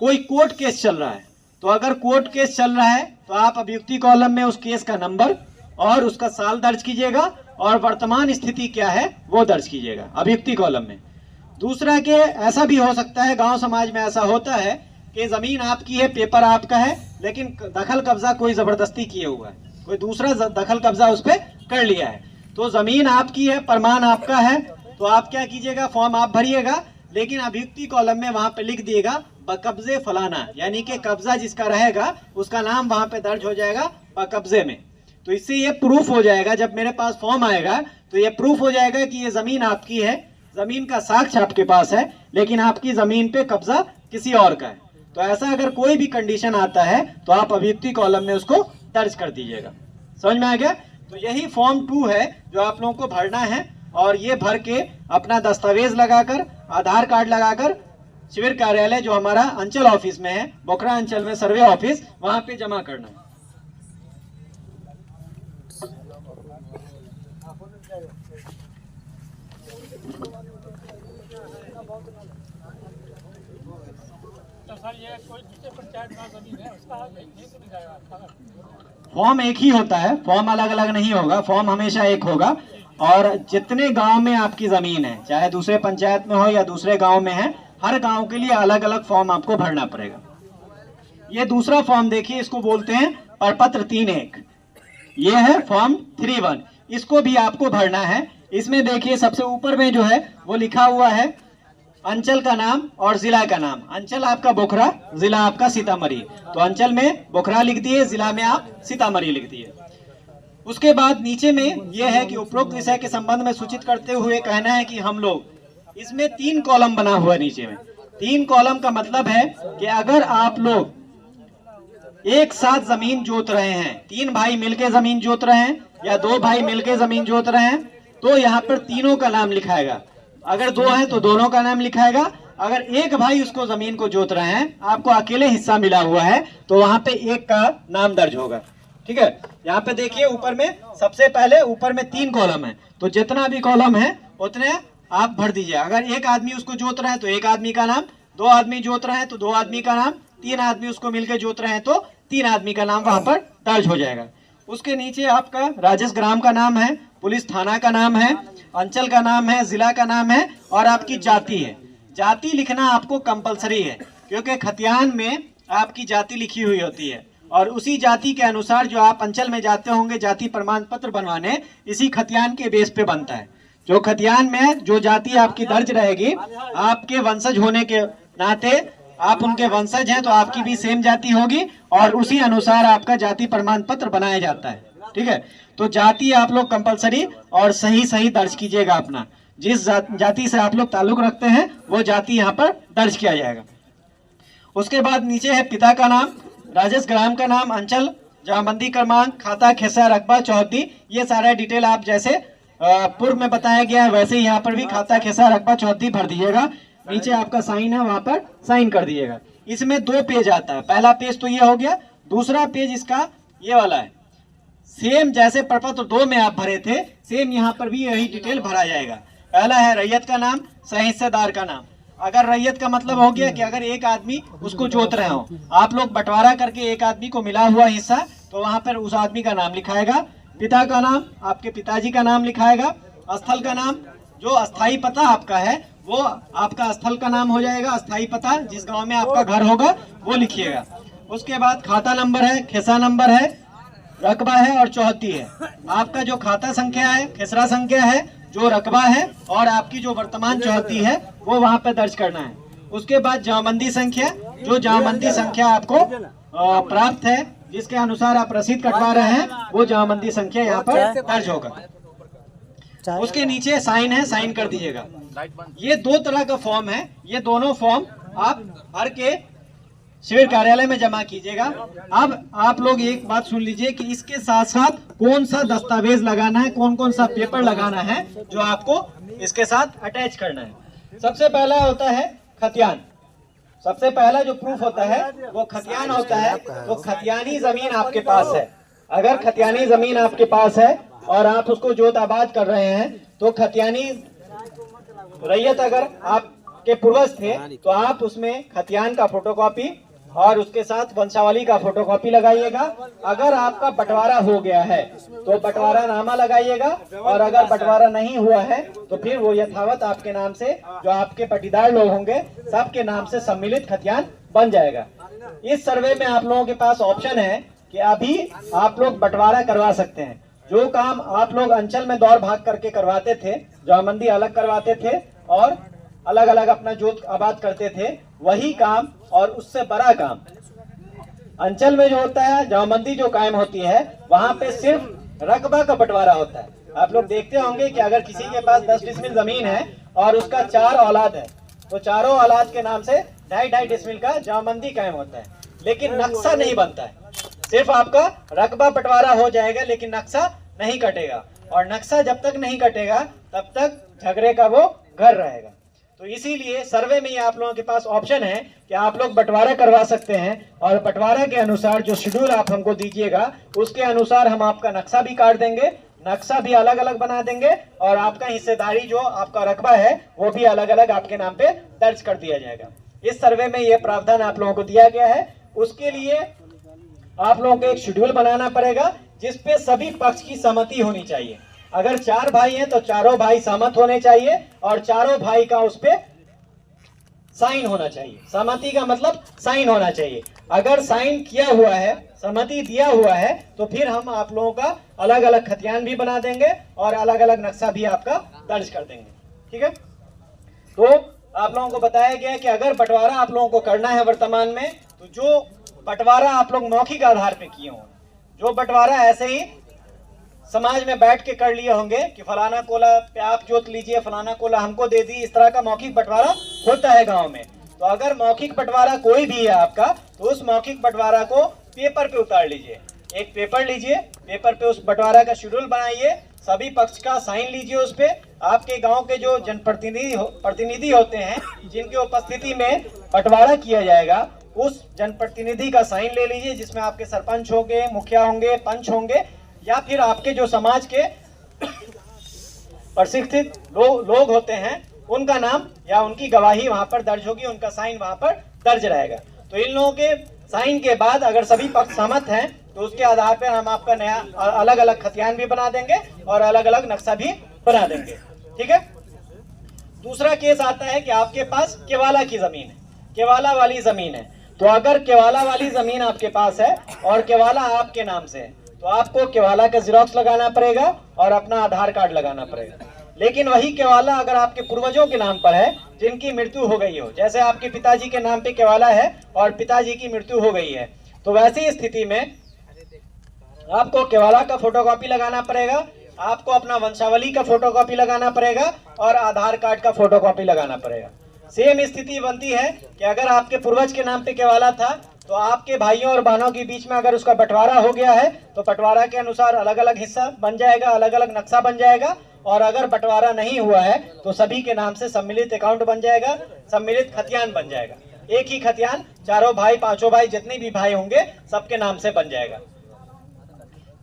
कोई कोर्ट केस चल रहा है। तो अगर कोर्ट केस चल रहा है तो आप अभियुक्ति कॉलम में उस केस का नंबर और उसका साल दर्ज कीजिएगा और वर्तमान स्थिति क्या है वो दर्ज कीजिएगा अभियुक्ति कॉलम में। दूसरा के ऐसा भी हो सकता है, गांव समाज में ऐसा होता है कि जमीन आपकी है, पेपर आपका है, लेकिन दखल कब्जा कोई जबरदस्ती किए हुआ है, कोई दूसरा दखल कब्जा उस पर कर लिया है। तो जमीन आपकी है, प्रमाण आपका है, तो आप क्या कीजिएगा, फॉर्म आप भरिएगा, लेकिन अभियुक्ति कॉलम में वहां पे लिख दिएगा बकब्जे फलाना, यानी कि कब्जा जिसका रहेगा उसका नाम वहां पे दर्ज हो जाएगा बकब्जे में। तो इससे ये प्रूफ हो जाएगा, जब मेरे पास फॉर्म आएगा तो ये प्रूफ हो जाएगा कि ये जमीन आपकी है, जमीन का साक्ष्य आपके पास है, लेकिन आपकी जमीन पे कब्जा किसी और का है। तो ऐसा अगर कोई भी कंडीशन आता है तो आप अभियुक्ति कॉलम में उसको दर्ज कर दीजिएगा। समझ में आ गया? तो यही फॉर्म 2 है जो आप लोगों को भरना है, और ये भर के अपना दस्तावेज लगाकर, आधार कार्ड लगाकर शिविर कार्यालय जो हमारा अंचल ऑफिस में है, बोखरा अंचल में सर्वे ऑफिस, वहां पे जमा करना है। फॉर्म एक ही होता है, फॉर्म अलग अलग नहीं होगा, फॉर्म हमेशा एक होगा। और जितने गांव में आपकी जमीन है, चाहे दूसरे पंचायत में हो या दूसरे गांव में है, हर गांव के लिए अलग अलग फॉर्म आपको भरना पड़ेगा। ये दूसरा फॉर्म देखिए, इसको बोलते हैं प्रपत्र 3-1। ये है फॉर्म 3-1, इसको भी आपको भरना है। इसमें देखिए सबसे ऊपर में जो है वो लिखा हुआ है अंचल का नाम और जिला का नाम। अंचल आपका बोखरा, जिला आपका सीतामढ़ी। तो अंचल में बोखरा लिख दिए, जिला में आप सीतामढ़ी लिख दिए। उसके बाद नीचे में यह है कि उपरोक्त विषय के संबंध में सूचित करते हुए कहना है कि हम लोग इसमें 3 कॉलम बना हुआ है। नीचे में 3 कॉलम का मतलब है कि अगर आप लोग एक साथ जमीन जोत रहे हैं, 3 भाई मिलके जमीन जोत रहे हैं या 2 भाई मिलके जमीन जोत रहे हैं, तो यहाँ पर तीनों का नाम लिखाएगा। अगर 2 हैं तो दोनों का नाम लिखाएगा। अगर एक भाई उसको जमीन को जोत रहे हैं, आपको अकेले हिस्सा मिला हुआ है, तो वहां पे एक का नाम दर्ज होगा। ठीक है, यहाँ पे देखिए ऊपर में सबसे पहले ऊपर में 3 कॉलम है, तो जितना भी कॉलम है उतने आप भर दीजिए। अगर एक आदमी उसको जोत रहे हैं तो एक आदमी का नाम, 2 आदमी जोत रहे हैं तो 2 आदमी का नाम, 3 आदमी उसको मिलकर जोत रहे हैं तो 3 आदमी का नाम वहां पर दर्ज हो जाएगा। उसके नीचे आपका राजस्व ग्राम का नाम है, पुलिस थाना का नाम है, अंचल का नाम है, जिला का नाम है और आपकी जाति है। जाति लिखना आपको कंपलसरी है, क्योंकि खतियान में आपकी जाति लिखी हुई होती है और उसी जाति के अनुसार जो आप अंचल में जाते होंगे जाति प्रमाण पत्र बनवाने, इसी खतियान के बेस पे बनता है। जो खतियान में जो जाति आपकी दर्ज रहेगी, आपके वंशज होने के नाते, आप उनके वंशज हैं तो आपकी भी सेम जाति होगी और उसी अनुसार आपका जाति प्रमाण पत्र बनाया जाता है। ठीक है, तो जाति आप लोग कंपलसरी और सही दर्ज कीजिएगा। अपना जिस जाति से आप लोग ताल्लुक रखते हैं वो जाति यहाँ पर दर्ज किया जाएगा। उसके बाद नीचे है पिता का नाम, राजस्व ग्राम का नाम, अंचल, जमाबंदी क्रमांक, खाता, खेसा, रकबा, चौहद्दी, ये सारा डिटेल आप जैसे पूर्व में बताया गया है वैसे यहाँ पर भी खाता, खेसा, रकबा, चौहद्दी भर दीजिएगा। नीचे आपका साइन है, वहां पर साइन कर दीजिएगा। इसमें 2 पेज आता है, पहला पेज तो ये हो गया, दूसरा पेज इसका ये वाला है। सेम जैसे प्रपत्र 2 में आप भरे थे, सेम यहाँ पर भी यही डिटेल भरा जाएगा। पहला है रैयत का नाम, सहिस्सेदार का नाम। अगर रैयत का मतलब हो गया कि अगर एक आदमी उसको जोत रहे हो, आप लोग बंटवारा करके एक आदमी को मिला हुआ हिस्सा, तो वहां पर उस आदमी का नाम लिखाएगा। पिता का नाम, आपके पिताजी का नाम लिखाएगा। स्थल का नाम, जो अस्थाई पता आपका है वो आपका स्थल का नाम हो जाएगा। अस्थाई पता, जिस गांव में आपका घर होगा वो लिखिएगा। उसके बाद खाता नंबर है, खेसरा नंबर है, रकबा है और चौहद्दी है। आपका जो खाता संख्या है, खेसरा संख्या है, जो रकबा है और आपकी जो वर्तमान चौहद्दी है वो वहां पे दर्ज करना है। उसके बाद जामबंदी संख्या, जो जामबंदी संख्या आपको प्राप्त है, जिसके अनुसार आप रसीद कटवा रहे हैं, वो जामबंदी संख्या यहाँ पर दर्ज होगा। उसके नीचे साइन है, साइन कर दीजिएगा। ये दो तरह का फॉर्म है, ये दोनों फॉर्म आप भर के शिविर कार्यालय में जमा कीजिएगा। अब आप लोग एक बात सुन लीजिए कि इसके साथ साथ कौन सा दस्तावेज लगाना है, कौन कौन सा पेपर लगाना है जो आपको इसके साथ अटैच करना है। सबसे पहला होता है खतियान। सबसे पहला जो प्रूफ होता है वो खतियान होता है। तो खतियानी जमीन आपके पास है, अगर खतियानी जमीन आपके पास है और आप उसको जोत आबाद कर रहे हैं, तो खतियानी रैयत अगर आपके पूर्वज थे तो आप उसमें खतियान का फोटोकॉपी और उसके साथ वंशावली का फोटोकॉपी लगाइएगा। अगर आपका बंटवारा हो गया है तो बंटवारा नामा लगाइएगा, और अगर बंटवारा नहीं हुआ है तो फिर वो यथावत आपके नाम से, जो आपके पटीदार लोग होंगे, सबके नाम से सम्मिलित खतियान बन जाएगा। इस सर्वे में आप लोगों के पास ऑप्शन है कि अभी आप लोग बंटवारा करवा सकते हैं। जो काम आप लोग अंचल में दौड़ भाग करके करवाते थे, जामबंदी अलग करवाते थे और अलग अलग अपना जोत आबाद करते थे, वही काम और उससे बड़ा काम अंचल में जो होता है, जामबंदी जो कायम होती है, वहां पे सिर्फ रकबा का बंटवारा होता है। आप लोग देखते होंगे कि अगर किसी के पास 10 डिसमिल जमीन है और उसका 4 औलाद है, तो चारों औलाद के नाम से 2.5 डिसमिल का जामबंदी कायम होता है, लेकिन नक्शा नहीं बनता है। सिर्फ आपका रकबा बंटवारा हो जाएगा लेकिन नक्शा नहीं कटेगा, और नक्शा जब तक नहीं कटेगा तब तक झगड़े का वो घर रहेगा। तो इसीलिए सर्वे में ये आप लोगों के पास ऑप्शन है कि आप लोग बंटवारा करवा सकते हैं, और बंटवारा के अनुसार जो शेड्यूल आप हमको दीजिएगा उसके अनुसार हम आपका नक्शा भी काट देंगे, नक्शा भी अलग अलग बना देंगे, और आपका हिस्सेदारी जो आपका रकबा है वो भी अलग अलग आपके नाम पे दर्ज कर दिया जाएगा। इस सर्वे में ये प्रावधान आप लोगों को दिया गया है। उसके लिए आप लोगों को एक शेड्यूल बनाना पड़ेगा जिसपे सभी पक्ष की सहमति होनी चाहिए। अगर 4 भाई हैं तो चारों भाई सहमत होने चाहिए और चारों भाई का उस पे साइन होना चाहिए। सहमति का मतलब साइन होना चाहिए। अगर साइन किया हुआ है, सहमति दिया हुआ है, तो फिर हम आप लोगों का अलग अलग खतियान भी बना देंगे और अलग अलग नक्शा भी आपका दर्ज कर देंगे। ठीक है, तो आप लोगों को बताया गया कि अगर बंटवारा आप लोगों को करना है वर्तमान में, तो जो बंटवारा आप लोग मौखिक आधार पे किए हों, जो बंटवारा ऐसे ही समाज में बैठ के कर लिए होंगे कि फलाना कोला पे आप जोत लीजिए, फलाना कोला हमको दे दी, इस तरह का मौखिक बंटवारा होता है गांव में। तो अगर मौखिक बंटवारा कोई भी है आपका, तो उस मौखिक बंटवारा को पेपर पे उतार लीजिए। एक पेपर लीजिए, पेपर पे उस बंटवारा का शेड्यूल बनाइए, सभी पक्ष का साइन लीजिए उस पे। आपके गांव के जो जनप्रतिनिधि होते हैं जिनकी उपस्थिति में बंटवारा किया जाएगा, उस जनप्रतिनिधि का साइन ले लीजिए, जिसमें आपके सरपंच होंगे, मुखिया होंगे, पंच होंगे, या फिर आपके जो समाज के प्रशिक्षित लोग होते हैं उनका नाम या उनकी गवाही वहां पर दर्ज होगी, उनका साइन वहां पर दर्ज रहेगा। तो इन लोगों के साइन के बाद अगर सभी पक्ष सहमत हैं तो उसके आधार पर हम आपका नया अलग अलग खतियान भी बना देंगे और अलग अलग नक्शा भी बना देंगे। ठीक है, दूसरा केस आता है कि आपके पास केवाला की जमीन है, केवाला वाली जमीन है। तो अगर केवाला वाली जमीन आपके पास है और केवाला आपके नाम से है, तो आपको केवाला का जिरोक्स लगाना पड़ेगा और अपना आधार कार्ड लगाना पड़ेगा। लेकिन वही केवाला अगर आपके पूर्वजों के नाम पर है जिनकी मृत्यु हो गई हो, जैसे आपके पिताजी के नाम पे केवाला है और पिताजी की मृत्यु हो गई है, तो वैसी स्थिति में आपको केवाला का फोटोकॉपी लगाना पड़ेगा, आपको अपना वंशावली का फोटोकॉपी लगाना पड़ेगा और आधार कार्ड का फोटोकॉपी लगाना पड़ेगा। सेम स्थिति बनती है कि अगर आपके पूर्वज के नाम पे केवाला था तो आपके भाइयों और बहनों के बीच में अगर उसका बंटवारा हो गया है तो बंटवारा के अनुसार अलग अलग हिस्सा बन जाएगा, अलग अलग नक्शा बन जाएगा। और अगर बंटवारा नहीं हुआ है तो सभी के नाम से सम्मिलित अकाउंट बन जाएगा, सम्मिलित खतियान बन जाएगा। एक ही खतियान चारों भाई, पांचों भाई, जितने भी भाई होंगे सबके नाम से बन जाएगा।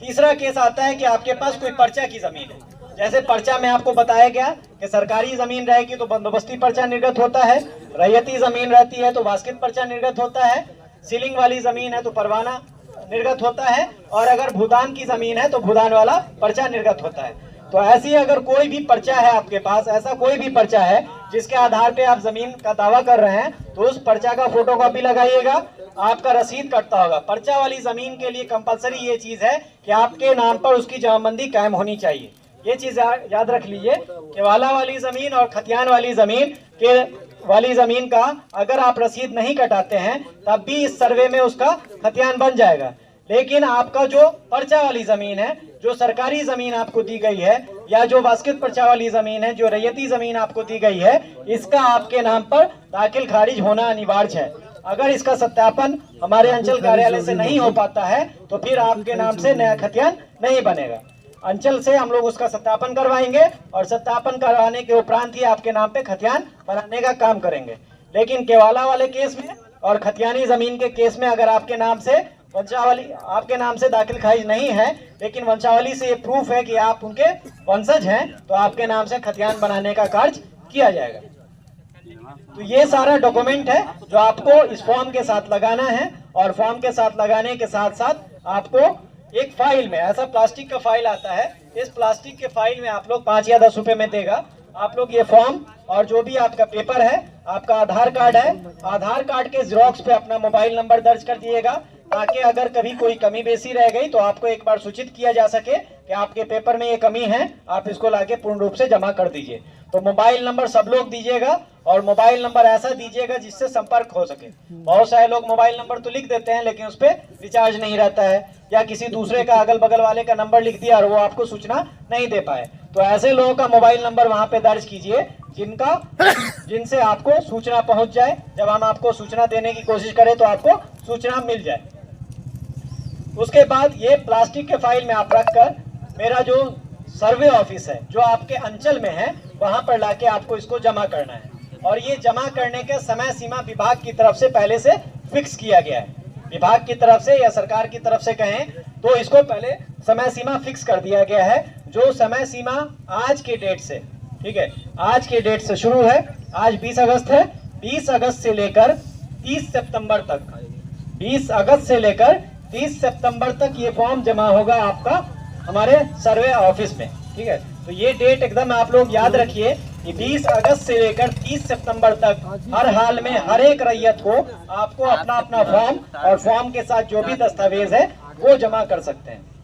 तीसरा केस आता है कि आपके पास कोई पर्चा की जमीन है जैसे पर्चा में आपको बताया गया कि सरकारी जमीन रहेगी तो बंदोबस्ती पर्चा निर्गत होता है, रैयती जमीन रहती है तो वास्कित पर्चा निर्गत होता है, सीलिंग वाली जमीन है तो परवाना निर्गत होता है, और अगर भूदान की जमीन है तो भूदान वाला पर्चा निर्गत होता है। तो ऐसी अगर कोई भी पर्चा है आपके पास, ऐसा कोई भी पर्चा है जिसके आधार पे आप जमीन का दावा कर रहे हैं, तो उस पर्चा का फोटोकॉपी लगाइएगा, आपका रसीद कटता होगा। पर्चा वाली जमीन के लिए कंपलसरी ये चीज है कि आपके नाम पर उसकी जमाबंदी कायम होनी चाहिए। ये चीज याद रख लीजिए कि वाला वाली जमीन और खतियान वाली जमीन का अगर आप रसीद नहीं कटाते हैं तब भी इस सर्वे में उसका खतियान बन जाएगा। लेकिन आपका जो पर्चा वाली जमीन है, जो सरकारी जमीन आपको दी गई है, या जो वास्कित पर्चा वाली जमीन है, जो रैयती जमीन आपको दी गई है, इसका आपके नाम पर दाखिल खारिज होना अनिवार्य है। अगर इसका सत्यापन हमारे अंचल कार्यालय से नहीं हो पाता है तो फिर आपके नाम से नया खतियान नहीं बनेगा। अंचल से हम लोग उसका सत्यापन करवाएंगे और सत्यापन करवाने के उपरांत ही आपके नाम पे खतियान बनाने का काम करेंगे। लेकिन केवाला वाले केस में और खतियानी जमीन के केस में अगर आपके नाम से दाखिल खारिज नहीं है, लेकिन वंशावली से ये प्रूफ है कि आप उनके वंशज हैं, तो आपके नाम से खतियान बनाने का कार्य किया जाएगा। तो ये सारा डॉक्यूमेंट है जो आपको इस फॉर्म के साथ लगाना है, और फॉर्म के साथ लगाने के साथ साथ आपको एक फाइल में, ऐसा प्लास्टिक का फाइल आता है, इस प्लास्टिक के फाइल में आप लोग 5 या 10 रुपए में देगा, आप लोग ये फॉर्म और जो भी आपका पेपर है, आपका आधार कार्ड है, आधार कार्ड के जेरॉक्स पे अपना मोबाइल नंबर दर्ज कर दिएगा, ताकि अगर कभी कोई कमी बेसी रह गई तो आपको एक बार सूचित किया जा सके कि आपके पेपर में ये कमी है, आप इसको लाके पूर्ण रूप से जमा कर दीजिए। तो मोबाइल नंबर सब लोग दीजिएगा, और मोबाइल नंबर ऐसा दीजिएगा जिससे संपर्क हो सके। बहुत सारे लोग मोबाइल नंबर तो लिख देते हैं लेकिन उस पर रिचार्ज नहीं रहता है, या किसी दूसरे का अगल बगल वाले का नंबर लिख दिया और वो आपको सूचना नहीं दे पाए। तो ऐसे लोगों का मोबाइल नंबर वहां पे दर्ज कीजिए जिनसे आपको सूचना पहुंच जाए। जब हम आपको सूचना देने की कोशिश करें तो आपको सूचना मिल जाए। उसके बाद ये प्लास्टिक के फाइल में आप रखकर मेरा जो सर्वे ऑफिस है जो आपके अंचल में है, वहां पर लाके आपको इसको जमा करना है। और ये जमा करने का समय सीमा विभाग की तरफ से पहले से फिक्स किया गया है। विभाग की तरफ से या सरकार की तरफ से कहें तो इसको पहले समय सीमा फिक्स कर दिया गया है, जो समय सीमा आज के डेट से, ठीक है, आज के डेट से शुरू है। आज 20 अगस्त है, 20 अगस्त से लेकर 30 सितंबर तक, 20 अगस्त से लेकर 30 सितंबर तक ये फॉर्म जमा होगा आपका हमारे सर्वे ऑफिस में, ठीक है। तो ये डेट एकदम आप लोग याद रखिए कि 20 अगस्त से लेकर 30 सितंबर तक हर हाल में हर एक रैयत को आपको अपना अपना फॉर्म और फॉर्म के साथ जो भी दस्तावेज है वो जमा कर सकते हैं।